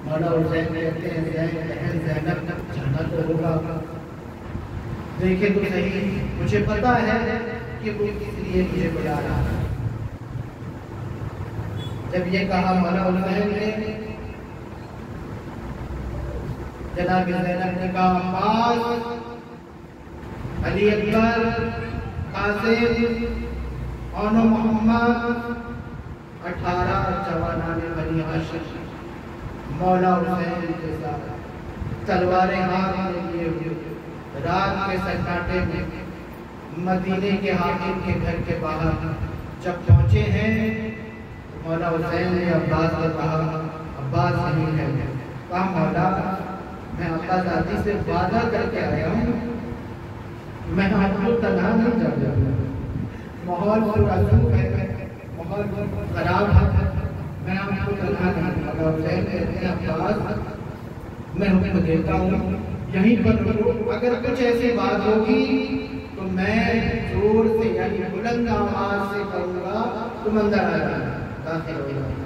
مولا حسین کہتے ہیں بہن زینب جانا تو ہوگا، دیکھیں تو صحیح، مجھے پتا ہے کہ وہ کس لیے مجھے بلا رہا ہے۔ جب یہ کہا مولا حسین نے، جناب زینب نے کہا عباس، علی اکبر، قاسم، اونو محمد، 18 جوانان بنی ہاشم مولا حسین کے ساتھ تلواریں ہاتھ میں لیے ہوئے رات کے سناٹے میں مدینے کے حاکم کے گھر کے باہر جب پہنچے ہیں، مولا حسین نے عباس سے کہا، عباس نہیں ہے، کہا مولا میں آقا ذاتی سے وعدہ کر کے آیا ہوں، میں آپ کو تنہا نہیں جانا، ماحول پرعذاب ہے، ماحول خراب ہے، میں آپ کو تنہا نہیں جانا۔ مولا حسین کہتے ہیں عباس میں حکم دیتا ہوں یہیں پر رکو، اگر کچھ ایسی بات ہوگی تو میں زور سے یعنی بلند آواز سے کہوں گا، تم اندر آ جانا، داخل ہو جانا۔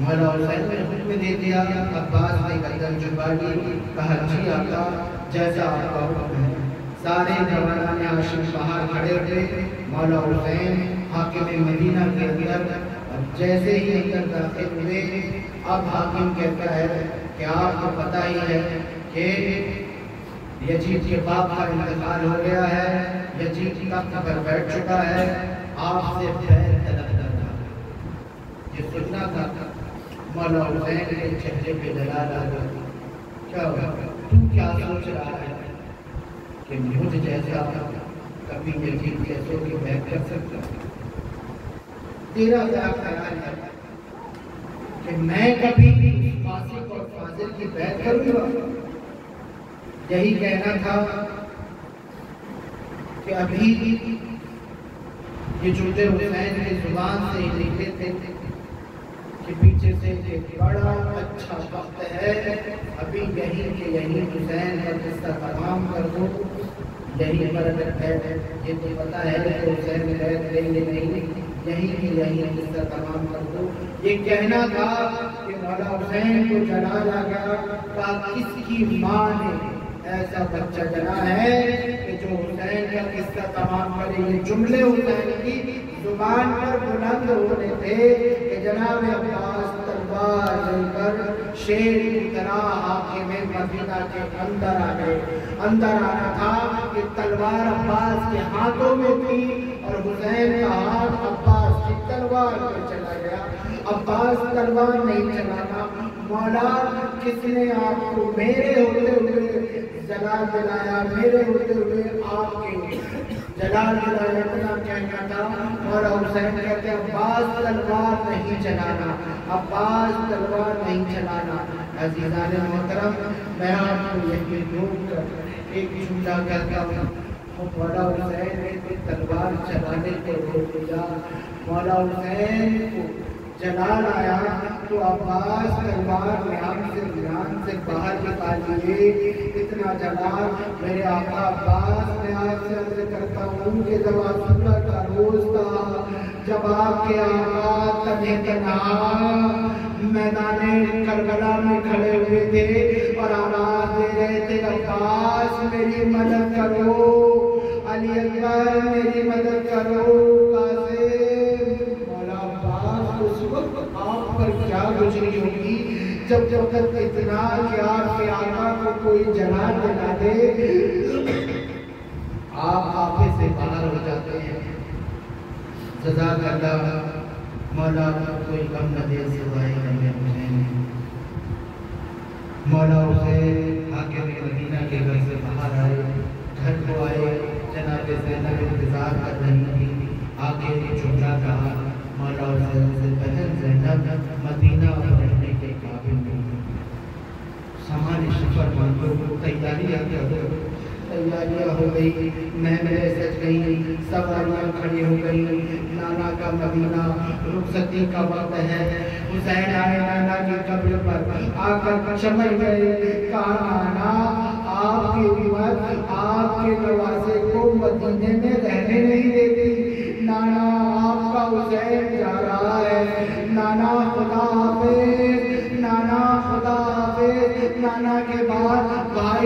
مولا حسین نے حکم دے دیا، عباس نے گردن جھکا لی، کہا جی آقا جیسا آپ کا حکم ہے۔ سارے جوانان ہاشم باہر کھڑے ہوئے، مولا حسین حاکم مدینہ کے اندر جیسے ہی اندر داخل ہوئے، اب حاکم کہتا ہے کہ آپ کو پتہ ہی ہے کہ یزید کے باپ کا انتقال ہو گیا ہے، یزید تخت پر بیٹھ چکا ہے، آپ سے خیر طلب کر رہا ہے۔ یہ سننا تھا، مولا حسین کے چہرے پہ جلال آ گیا، کیا ہوا؟ تو کیا سوچ رہا ہے کہ مجھ جیسا کبھی یزید کیسوں کی بیعت کر سکتا ہے؟ تیرا کیا خیال ہے کہ میں کبھی فاسق اور فاضل کی بیعت کروں گا؟ یہی کہنا تھا کہ ابھی یہ جوتے حسین کی زبان سے ہی نکلے تھے کہ پیچھے سے ایک بڑا اچھا وقت ہے، ابھی یہی کہ یہی حسین کا قصہ تمام کر دو، یہی پر اگر بیعت، یہ تو پتا ہے کہ حسین بیعت لیں گے نہیں، یہی کہ یہی قصہ تمام کر دو۔ یہ کہنا تھا کہ مولا حسین کو جلال آ گیا، کہا کس کی ماں نے ایسا بچہ جنا ہے کہ جو حسین کا قصہ تمام کرے۔ یہ جملے حسین کی زبان پر بلند ہونے تھے کہ جناب عباس تلوار لے کر شیر کی طرح حاکم مدینہ کے اندر آ گئے۔ اندر آنا تھا کہ تلوار عباس کے ہاتھوں میں تھی اور حسین کا ہاتھ عباس کی تلوار پر چلا گیا۔ عباس تلوار نہیں چلانا، مولا کس نے آپ کو میرے ہوتے ہوئے جلال دلایا، میرے ہوتے ہوئے آپ کے جلال دلایا، اتنا کہنا تھا۔ مولا حسین کہتے ہیں عباس تلوار نہیں چلانا، عباس تلوار نہیں چلانا۔ عزیزان محترم، میں آپ کو یہی روک کر ایک جملہ کہتا ہوں، مولا حسین نے تلوار چلانے کو روک دیا۔ مولا حسین کو جلال آیا تو عباس تلوار میان سے باہر نکالیے۔ اتنا جلال میرے آقا عباس میں آپ سے عرض کرتا ہوں کہ جب عاشورہ کا روز تھا، جب آپ کے آقا تنہے تنہا میدان کربلا میں کھڑے ہوئے تھے اور آواز دے رہے تھے عباس میری مدد کرو، علی اکبر میری مدد کرو، قاسم۔ مولا عباس اس وقت آپ پر کیا گزری ہوگی جب تک اتنا کہ آپ کے آقا کو کوئی جلال دلا دے، آپ آپے سے باہر ہو جاتے ہیں۔ جزاک اللہ، مولا کوئی غم نہ دے سوائے غم حسین۔ مولا حسین حاکم مدینہ کے گھر سے باہر آئے، گھر کو آئے، جناب زینب انتظار کر رہی تھی، آگے جملہ کہا، مولا حسین سے بہن زینب مدینہ رہنے کے قابل نہیں، سامان سفر مانگو، تیاریاں کرو۔ تیاریاں ہو گئی، محملیں سج گئی، سواریاں کھڑی ہو گئی، نانا کا مدینہ، رخصتی کا وقت ہے۔ حسین آئے نانا کی قبر پر، آ کر چمٹ گئے، کہا نانا آپ کی امت آپ کے دروازے کو مدینے میں رہنے نہیں دیتی، نانا آپ کا حسین جا رہا ہے، نانا خدا حافظ، نانا خدا حافظ۔ نانا کے بعد بھائی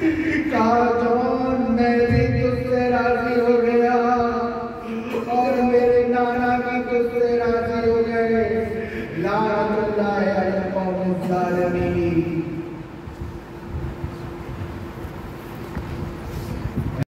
کہا جون میں بھی تجھ سے راضی ہو گیا اور میرے نانا بھی تجھ سے راضی ہو گئے. لعنت اللہ علی القوم الظالمین.